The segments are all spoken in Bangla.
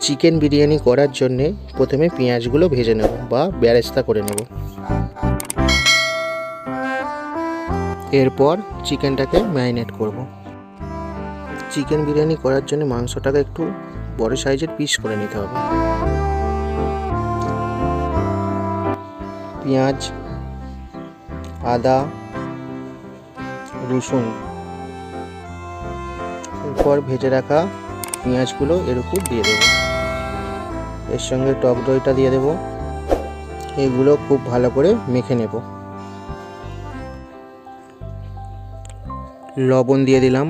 চিকেন বিরিয়ানি করার জন্যে প্রথমে পেঁয়াজগুলো ভেজে নেব বা বেরেস্তা করে নেব। এরপর চিকেনটাকে ম্যারিনেট করব। চিকেন বিরিয়ানি করার জন্য মাংসটাকে একটু বড় সাইজের পিস করে নিতে হবে। পেঁয়াজ, আদা, রসুন, এরপর ভেজে রাখা পেঁয়াজগুলো এর উপর দিয়ে দেব। এর সঙ্গে টক দইটা দিয়ে দেব। এগুলো খুব ভালো করে মেখে নেব। লবণ দিয়ে দিলাম।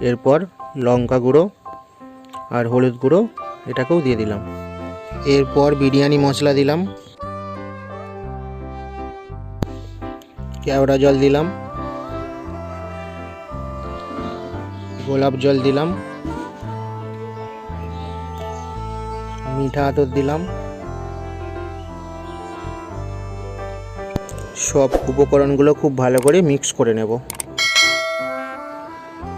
এরপর লঙ্কা গুঁড়ো আর হলুদ গুঁড়ো এটাকেও দিয়ে দিলাম। এরপর বিরিয়ানি মশলা দিলাম, কেওড়া জল দিলাম, গোলাপ জল দিলাম, মিঠা আতর দিলাম। সব উপকরণগুলো খুব ভালো করে মিক্স করে নেব।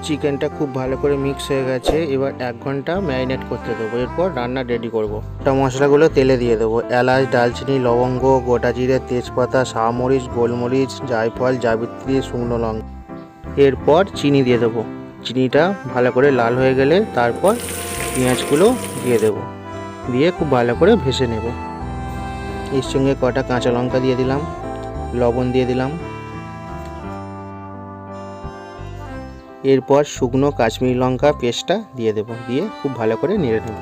চিকেনটা খুব ভালো করে মিক্স হয়ে গেছে। এবার 1 ঘন্টা ম্যারিনেট করতে দেবো। এরপর রান্না রেডি করব। মশলাগুলো তেলে দিয়ে দেবো। এলাচ, দালচিনি, লবঙ্গ, গোটা জিরে, তেজপাতা, শাহমরিচ, গোলমরিচ, জায়ফল, জাবিত্রী, শুকনো লঙ্কা। এরপর চিনি দিয়ে দেবো। চিনিটা ভালো করে লাল হয়ে গেলে তারপর পেঁয়াজগুলো দিয়ে দেবো। দিয়ে খুব ভালো করে ভেজে নেব। এর সঙ্গে কটা কাঁচা লঙ্কা দিয়ে দিলাম, লবণ দিয়ে দিলাম। এরপর শুকনো কাশ্মীরি লঙ্কা পেস্টটা দিয়ে দেব। দিয়ে খুব ভালো করে নেড়ে নেব।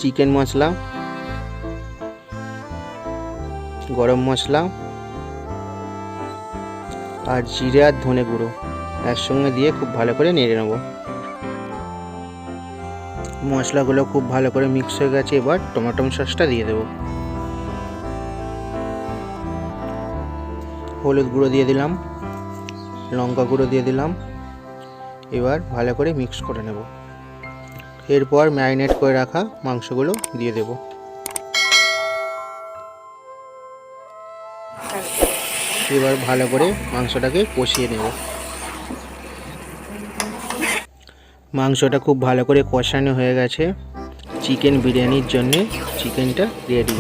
চিকেন মশলা, গরম মশলা আর জিরে আর ধনে গুঁড়ো এর সঙ্গে দিয়ে খুব ভালো করে নেড়ে নেব। মশলাগুলো খুব ভালো করে মিক্স হয়ে গেছে। এবার টমেটো সসটা দিয়ে দেব। হলুদ গুঁড়ো দিয়ে দিলাম, লঙ্কা গুঁড়ো দিয়ে দিলাম। এবার ভালো করে মিক্স করে নেব। এরপর ম্যারিনেট করে রাখা মাংসগুলো দিয়ে দেব। এবার ভালো করে মাংসটাকে কষিয়ে নেব। মাংসটা খুব ভালো করে কষানো হয়ে গেছে। চিকেন বিরিয়ানির জন্য চিকেনটা রেডি।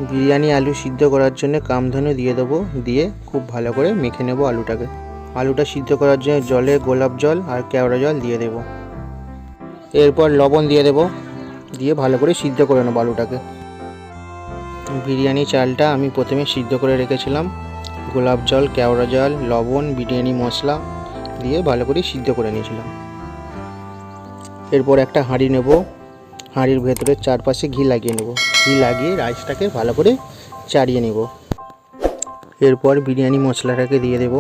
বিরিয়ানি আলু সিদ্ধ করার জন্য কামধেনু দিয়ে দেবো। দিয়ে খুব ভালো করে মেখে নেব আলুটাকে। আলুটা সিদ্ধ করার জন্য জলে গোলাপ জল আর কেওড়া জল দিয়ে দেব। এরপর লবণ দিয়ে দেব। দিয়ে ভালো করে সিদ্ধ করে নেব আলুটাকে। বিরিয়ানি চালটা আমি প্রথমে সিদ্ধ করে রেখেছিলাম। গোলাপ জল, কেওড়া জল, লবণ, বিরিয়ানি মশলা দিয়ে ভালো করে সিদ্ধ করে নিয়েছিলাম। এরপর একটা হাঁড়ি নেব। হাঁড়ির ভেতরে চারপাশে ঘি লাগিয়ে নেব। ঘি লাগিয়ে রাইসটাকে ভালো করে চাড়িয়ে নেব। এরপর বিরিয়ানি মশলাটাকে দিয়ে দেব।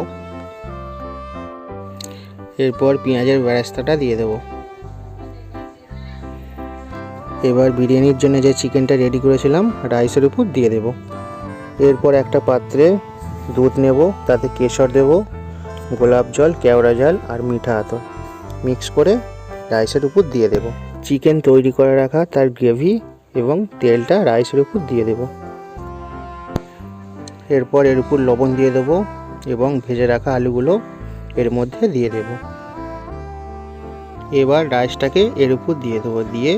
এরপর পেঁয়াজের বেরেস্তাটা দিয়ে দেব। এবার বিরিয়ানির জন্য যে চিকেনটা রেডি করেছিলাম রাইসের উপর দিয়ে দেব। এরপর একটা পাত্রে দুধ নেব, তাতে কেশর দেব, গোলাপ জল, কেওড়া জল আর মিঠা আতর মিক্স করে রাইসের উপর দিয়ে দেব। চিকেন তৈরি করে রাখা তার গ্রেভি এবং তেলটা রাইসের উপর দিয়ে দেব। এরপর এর উপর লবণ দিয়ে দেব এবং ভেজে রাখা আলুগুলো এর মধ্যে দিয়ে দেব। এবার রাইসটাকে এর উপর দিয়ে দেবো। দিয়ে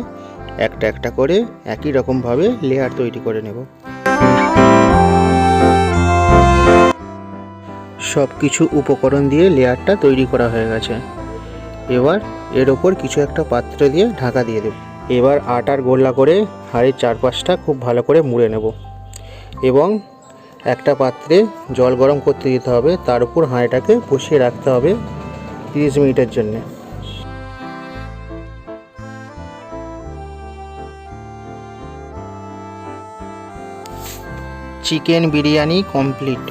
একটা একটা করে একই রকমভাবে লেয়ার তৈরি করে নেব। সব কিছু উপকরণ দিয়ে লেয়ারটা তৈরি করা হয়ে গেছে। এবার এর ওপর কিছু একটা পাত্র দিয়ে ঢাকা দিয়ে দেব। এবার আটার গোলা করে হাঁড়ির চারপাশটা খুব ভালো করে মুড়ে নেব এবং একটা পাত্রে জল গরম করতে দিতে হবে। তার উপর হাঁড়িটাকে বসিয়ে রাখতে হবে 30 মিনিটের জন্য। Chicken biryani complete.